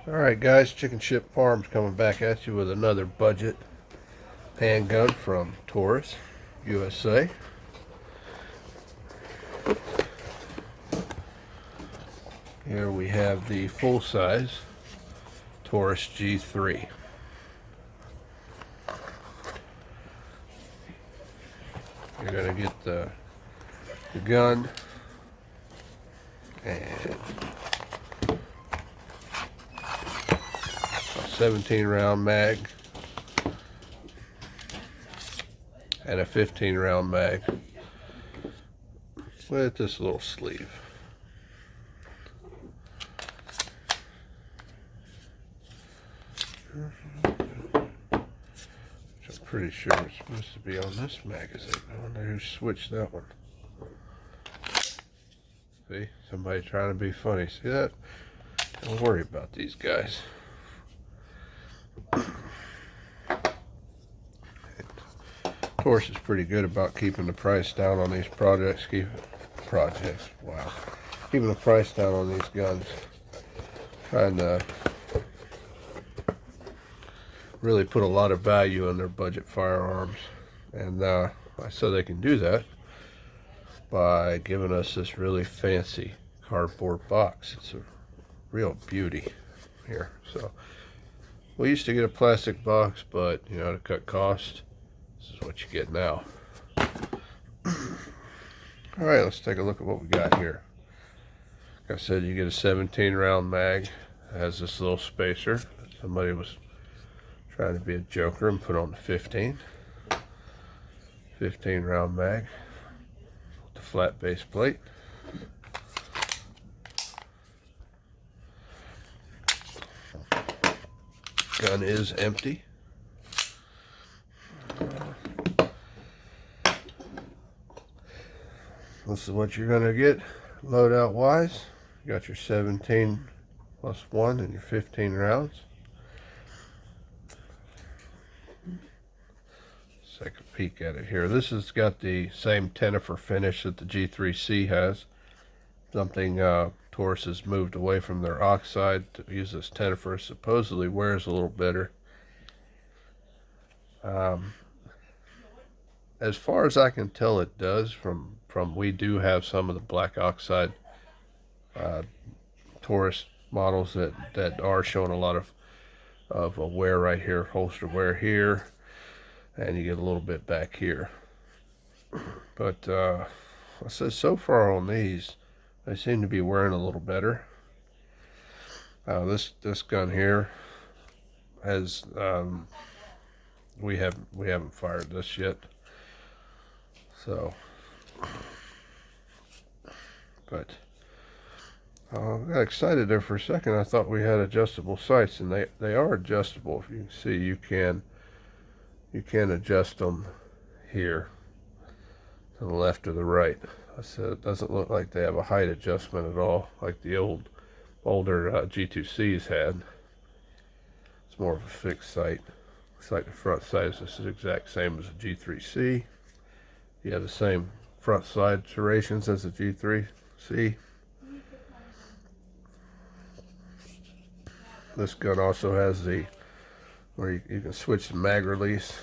Alright guys, Chicken Ship Farms coming back at you with another budget handgun from Taurus USA. Here we have the full-size Taurus G3. You're going to get the gun and a 17 round mag and a 15 round mag with this little sleeve. Which I'm pretty sure it's supposed to be on this magazine. I wonder who switched that one. See, somebody trying to be funny. See that? Don't worry about these guys. Taurus is pretty good about keeping the price down on these projects. Keeping the price down on these guns. Trying to really put a lot of value in their budget firearms, and so they can do that by giving us this really fancy cardboard box. It's a real beauty here. So we used to get a plastic box, but you know, to cut cost, this is what you get now. All right, let's take a look at what we got here. Like I said, you get a 17 round mag. It has this little spacer. Somebody was trying to be a joker and put on the 15 round mag with the flat base plate. Gun is empty. This is what you're going to get loadout wise. You got your 17 plus 1 and your 15 rounds. Let's take a peek at it here. This has got the same tenifer finish that the G3C has. Something Taurus has moved away from their oxide to use this tenifer. Supposedly wears a little better. As far as I can tell, it does. From we do have some of the black oxide Taurus models that are showing a lot of wear right here, holster wear here, and you get a little bit back here. But I said so far on these, they seem to be wearing a little better. This gun here has we haven't fired this yet. So, but I got excited there for a second. I thought we had adjustable sights, and they are adjustable. If you can see, you can adjust them here to the left or the right. I said it doesn't look like they have a height adjustment at all, like the older G2Cs had. It's more of a fixed sight. Looks like the front sight is just the exact same as a G3C. You have the same front side serrations as the G3C. This gun also has the where you can switch the mag release,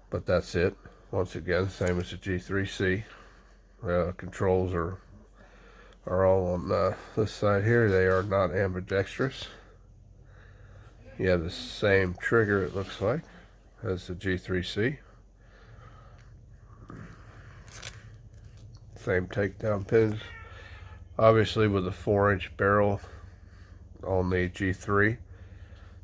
but that's it. Once again, same as the G3C. Controls are all on this side here. They are not ambidextrous. You have the same trigger, it looks like, as the G3C. Same takedown pins. Obviously, with a 4-inch barrel on the G3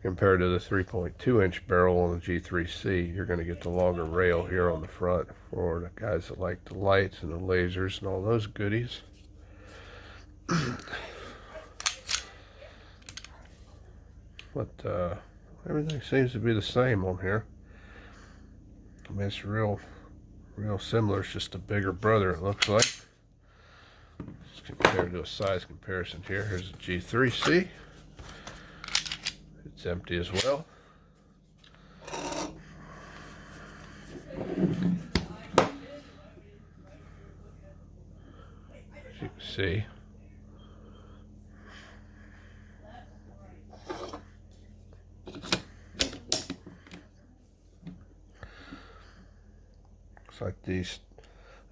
compared to the 3.2-inch barrel on the G3C, you're going to get the longer rail here on the front for the guys that like the lights and the lasers and all those goodies. But everything seems to be the same on here. I mean, it's real similar. It's just a bigger brother, it looks like. Let's compare to a size comparison here. Here's a G3C. It's empty as well. As you can see, Like the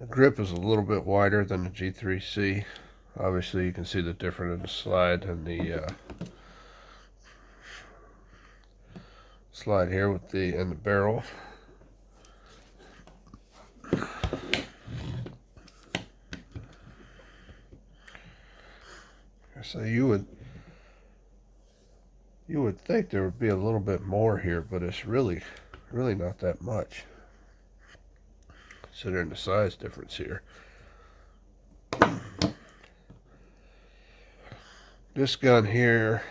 grip is a little bit wider than the G3C. Obviously, you can see the difference in the slide and the slide here with the barrel. So you would think there would be a little bit more here, but it's really not that much, considering the size difference here. This gun here,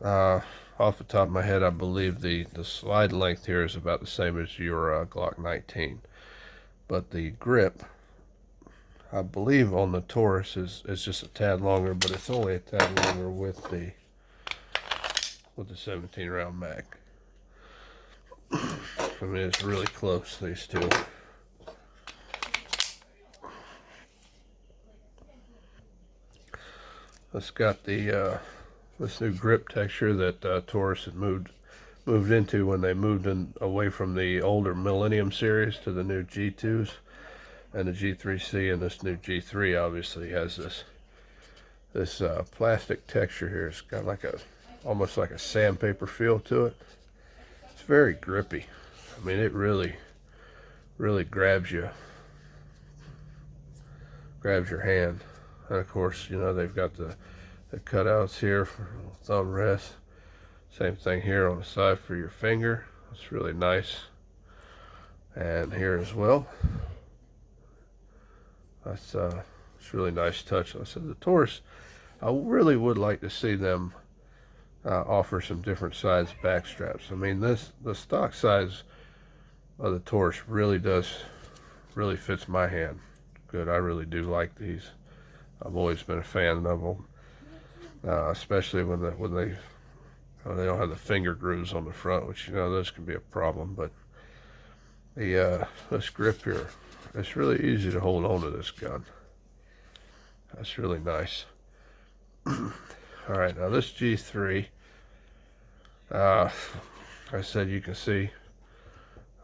off the top of my head, I believe the slide length here is about the same as your Glock 19, but the grip, I believe on the Taurus is just a tad longer, but it's only a tad longer with the 17 round mag. I mean, it's really close, these two. It's got the this new grip texture that Taurus had moved into when they moved away from the older Millennium series to the new G2s, and the G3C, and this new G3 obviously has this plastic texture here. It's got like almost like a sandpaper feel to it. It's very grippy. I mean, it really grabs your hand. And of course, you know, they've got the cutouts here for thumb rest. Same thing here on the side for your finger. It's really nice. And here as well. That's it's really nice touch. I said the Taurus, I really would like to see them offer some different size back straps. I mean, the stock size of the Taurus really fits my hand good. I really do like these. I've always been a fan of them, especially when they don't have the finger grooves on the front, which, you know, those can be a problem. But this grip here, it's really easy to hold on to this gun. That's really nice. All right, now this G3, I said, you can see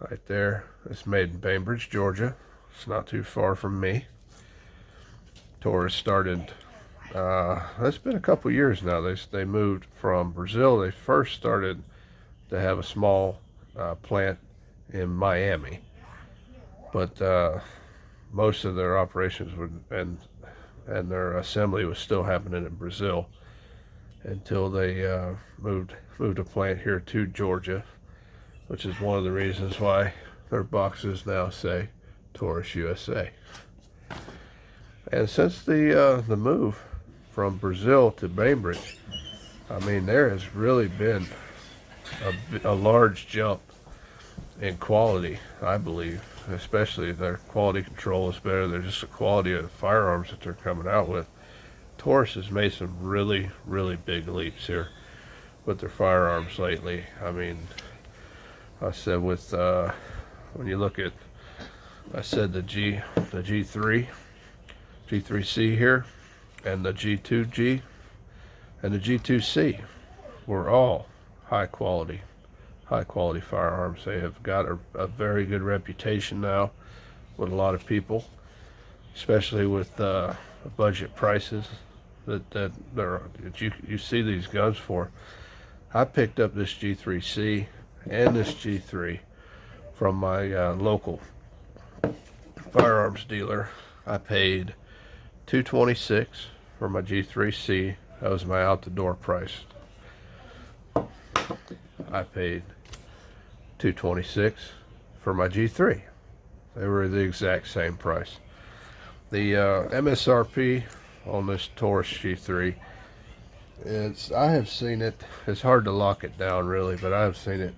right there, it's made in Bainbridge, Georgia. It's not too far from me. Taurus started, it's been a couple years now. They moved from Brazil. They first started to have a small plant in Miami, but most of their operations and their assembly was still happening in Brazil until they moved a plant here to Georgia, which is one of the reasons why their boxes now say Taurus USA. And since the move from Brazil to Bainbridge, I mean, there has really been a large jump in quality, I believe. Especially their quality control is better. They're just the quality of the firearms that they're coming out with. Taurus has made some really big leaps here with their firearms lately. I mean, I said with when you look at, I said the G3C here, and the G2G and the G2C were all high quality firearms. They have got a very good reputation now with a lot of people, especially with budget prices that you see these guns for. I picked up this G3C and this G3 from my local firearms dealer. I paid $226 for my G3C. That was my out the door price. I paid $226 for my G3. They were the exact same price. The MSRP on this Taurus G3, I have seen it, it's hard to lock it down really, but I've seen it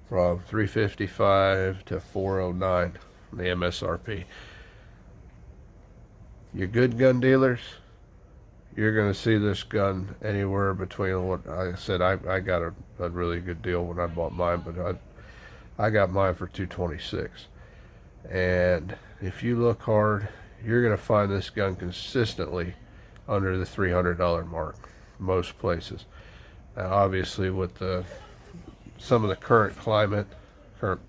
from $355 to $409, the MSRP. Your good gun dealers, you're going to see this gun anywhere between what I said. I got a really good deal when I bought mine, but I got mine for $226. And if you look hard, you're going to find this gun consistently under the $300 mark most places. Now, obviously, with some of the current climate, current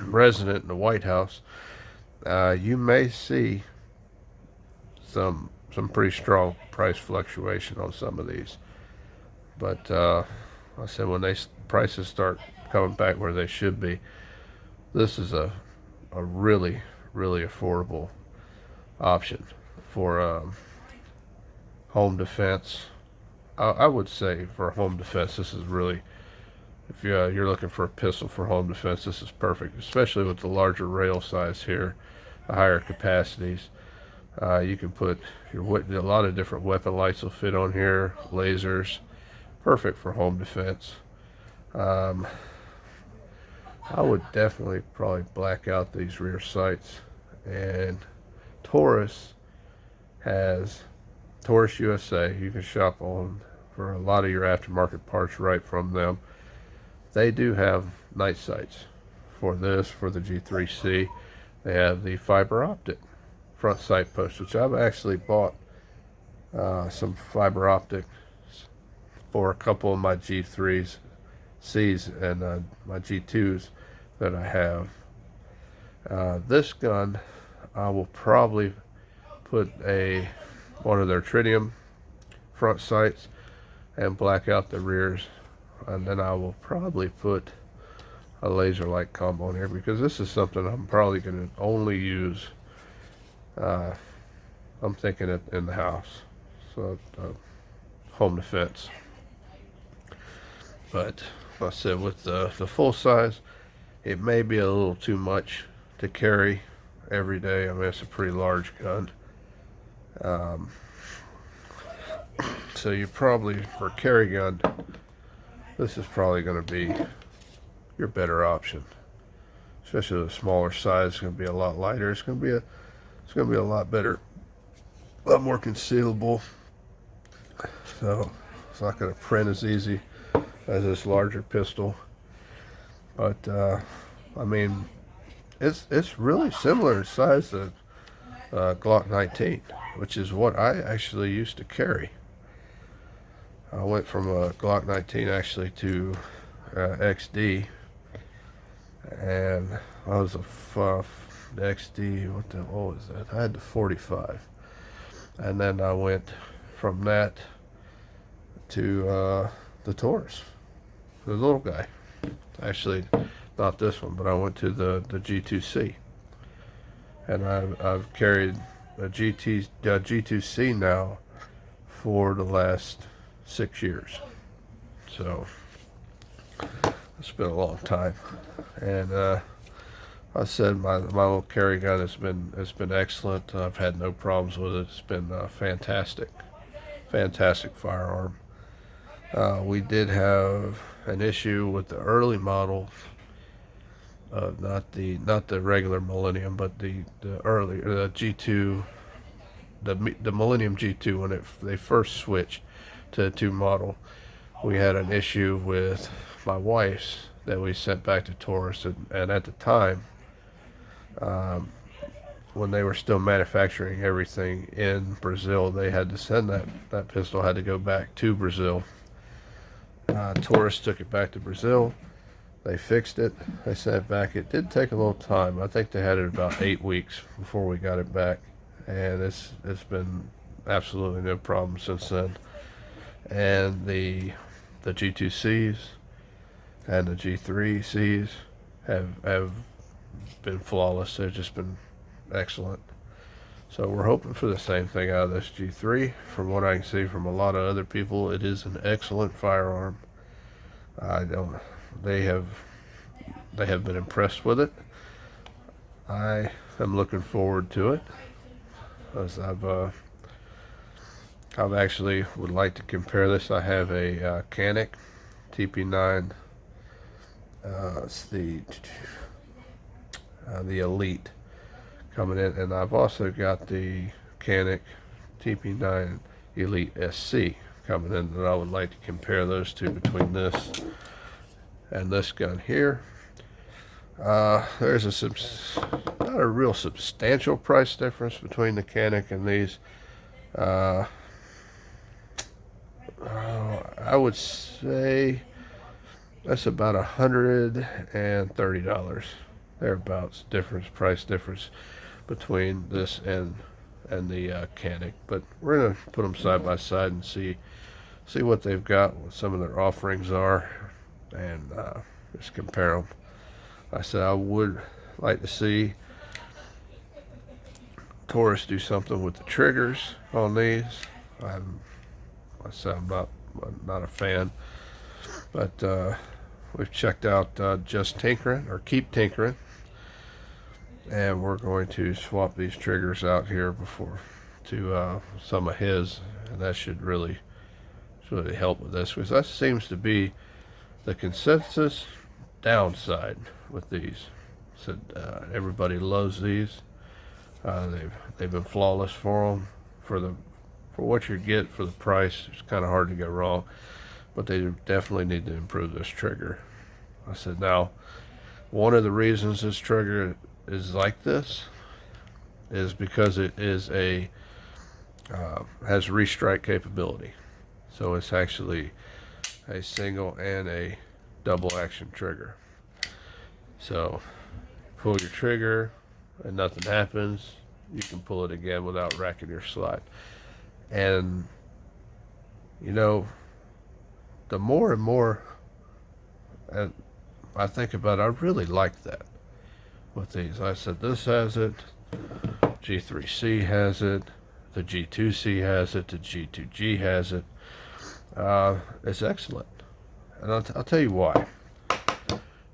resident in the White House, you may see some pretty strong price fluctuation on some of these. But I said when prices start coming back where they should be, this is a really affordable option for home defense. I would say for home defense, this is really, if you're looking for a pistol for home defense, this is perfect, especially with the larger rail size here, the higher capacities. You can put a lot of different weapon lights will fit on here, lasers, perfect for home defense. I would definitely probably black out these rear sights. And Taurus has Taurus USA. You can shop on for a lot of your aftermarket parts right from them. They do have night sights for this, for the G3C. They have the fiber optic front sight post, which I've actually bought some fiber optics for a couple of my G3Cs and my G2s that I have. This gun, I will probably put one of their tritium front sights and black out the rears, and then I will probably put a laser light combo on here, because this is something I'm probably going to only use. I'm thinking it in the house, so home defense. But like I said, with the full size, it may be a little too much to carry every day. I mean, it's a pretty large gun. So you probably, for a carry gun, this is probably going to be your better option. Especially the smaller size, it's going to be a lot lighter. It's going to be a lot better, a lot more concealable. So it's not going to print as easy as this larger pistol. But I mean, it's really similar in size to Glock 19, which is what I actually used to carry. I went from a Glock 19 actually to XD, and I was the XD. What was that? I had the 45, and then I went from that to the Taurus, the little guy. Actually, not this one, but I went to the G3C, and I've carried a G3C now for the last 6 years. So it's been a long time, and I said my little carry gun has been excellent. I've had no problems with it. It's been fantastic firearm. We did have an issue with the early model, not the regular Millennium, but the early G2, the Millennium G2, when they first switched to the 2 model. We had an issue with my wife's that we sent back to Taurus, and at the time, when they were still manufacturing everything in Brazil, they had to send that pistol had to go back to Brazil. Taurus took it back to Brazil. They fixed it. They sent it back. It did take a little time. I think they had it about 8 weeks before we got it back, and it's been absolutely no problem since then. And the G2Cs and the G3Cs have been flawless. They've just been excellent. So we're hoping for the same thing out of this G3. From what I can see from a lot of other people, it is an excellent firearm. They have been impressed with it. I am looking forward to it, as I've actually would like to compare this. I have a Canic TP9. It's the Elite coming in, and I've also got the Canic TP9 Elite SC coming in, that I would like to compare those two, between this and this gun here. There's not a real substantial price difference between the Canic and these. I would say That's about $130 thereabouts. Price difference between this and the Canic. But we're gonna put them side by side and see what they've got, what some of their offerings are, and just compare them. I said I would like to see Taurus do something with the triggers on these. I said I'm not a fan, but we've checked out Just Tinkering or Keep Tinkering, and we're going to swap these triggers out here before to some of his, and that should really help with this, because that seems to be the consensus downside with these. So everybody loves these. They've been flawless for them, for what you get for the price. It's kind of hard to go wrong, but they definitely need to improve this trigger. I said now, one of the reasons this trigger is like this is because it is has restrike capability. So it's actually a single and a double action trigger. So pull your trigger and nothing happens, you can pull it again without racking your slide. And you know, the more and more I think about it, I really like that with these. I said this has it, G3C has it, the G2C has it, the G2G has it. It's excellent, and I'll tell you why.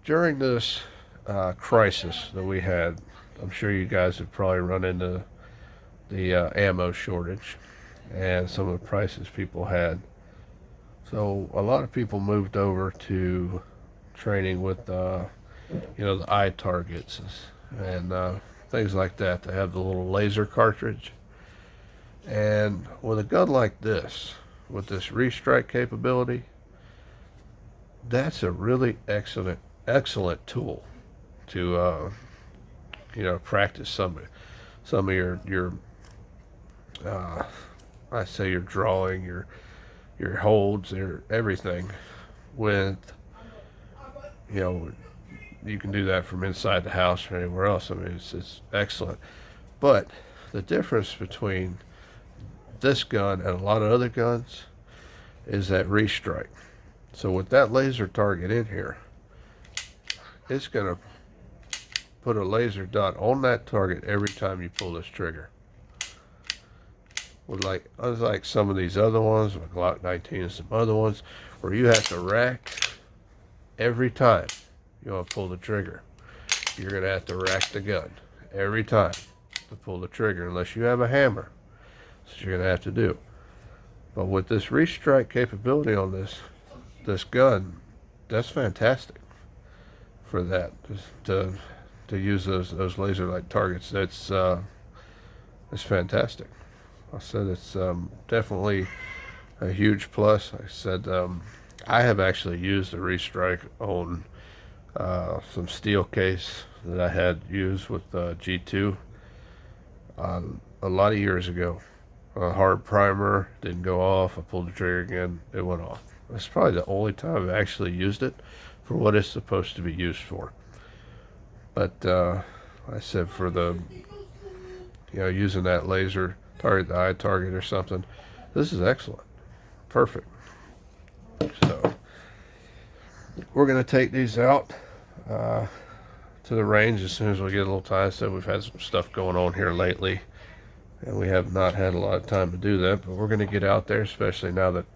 During this crisis that we had, I'm sure you guys have probably run into the ammo shortage and some of the prices people had. So a lot of people moved over to training with the eye targets and things like that. They have the little laser cartridge, and with a gun like this, with this restrike capability, that's a really excellent tool to practice some of your I say your drawing, your holds, your everything with, you can do that from inside the house or anywhere else. I mean, it's excellent. But the difference between this gun and a lot of other guns is that restrike. So with that laser target in here, it's going to put a laser dot on that target every time you pull this trigger. Unlike some of these other ones, like Glock 19 and some other ones, where you have to rack every time you want to pull the trigger. You're going to have to rack the gun every time to pull the trigger, unless you have a hammer. That's what you're going to have to do. But with this restrike capability on this gun, that's fantastic for that. Just to use those laser light targets. It's fantastic. I said it's definitely a huge plus. I said I have actually used the restrike on some steel case that I had used with G2 a lot of years ago. A hard primer, didn't go off. I pulled the trigger again, it went off. That's probably the only time I've actually used it for what it's supposed to be used for. But I said for the, using that laser target, the eye target or something, this is excellent. Perfect. So we're going to take these out to the range as soon as we get a little time. So we've had some stuff going on here lately, and we have not had a lot of time to do that, but we're going to get out there, especially now that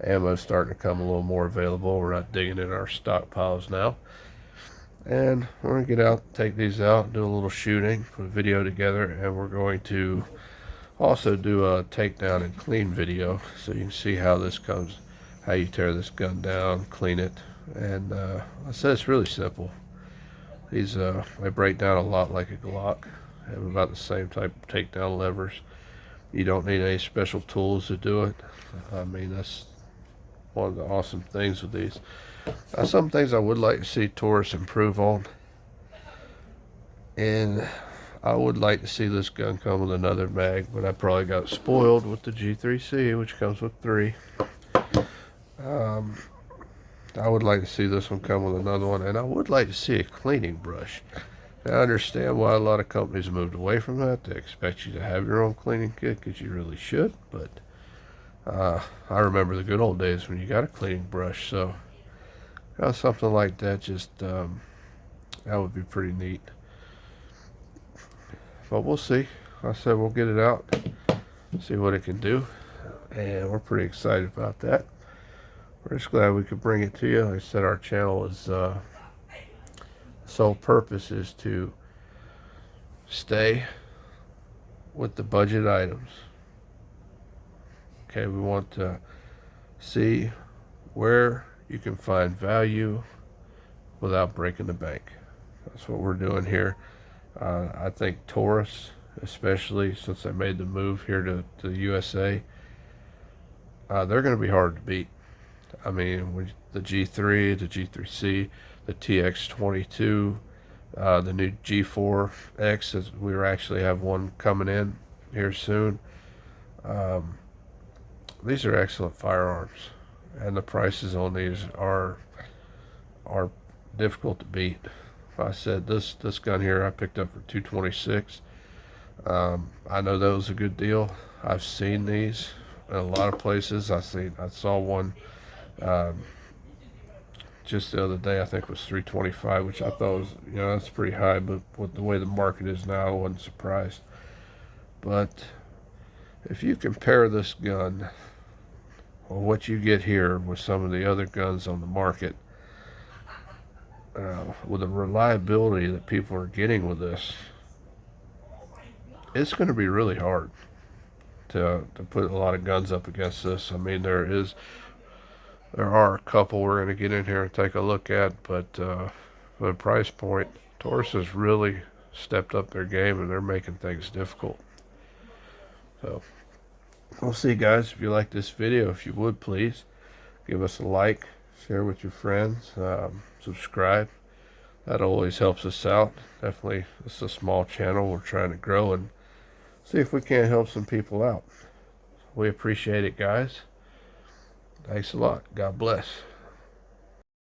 ammo's starting to come a little more available. We're not digging in our stockpiles now. And we're going to get out, take these out, do a little shooting, put a video together, and we're going to also do a takedown and clean video so you can see how this comes, how you tear this gun down, clean it. And I said it's really simple. These they break down a lot like a Glock. Have about the same type of takedown levers. You don't need any special tools to do it. I mean, that's one of the awesome things with these. Some things I would like to see Taurus improve on, and I would like to see this gun come with another mag, but I probably got spoiled with the G3C, which comes with 3. I would like to see this one come with another one, and I would like to see a cleaning brush. Now, I understand why a lot of companies moved away from that. They expect you to have your own cleaning kit because you really should, but I remember the good old days when you got a cleaning brush, so something like that, just that would be pretty neat. But we'll see. Like I said, we'll get it out, see what it can do, and we're pretty excited about that. We're just glad we could bring it to you. Like I said, our channel is sole purpose is to stay with the budget items. Okay, we want to see where you can find value without breaking the bank. That's what we're doing here. I think Taurus, especially since they made the move here to the USA, they're going to be hard to beat. I mean, the G3, the G3C, the TX22, the new G4X, as we actually have one coming in here soon. These are excellent firearms, and the prices on these are difficult to beat. I said this gun here I picked up for $226. I know that was a good deal. I've seen these in a lot of places. I saw one just the other day. I think it was $325, which I thought was, that's pretty high. But with the way the market is now, I wasn't surprised. But if you compare this gun or what you get here with some of the other guns on the market, with the reliability that people are getting with this, it's going to be really hard to put a lot of guns up against this. I mean, there are a couple we're going to get in here and take a look at, but for the price point, Taurus has really stepped up their game, and they're making things difficult. So we'll see, guys. If you like this video, if you would please give us a like, share with your friends, subscribe. That always helps us out. Definitely, it's a small channel. We're trying to grow and see if we can't help some people out. We appreciate it, guys. Thanks a lot. God bless.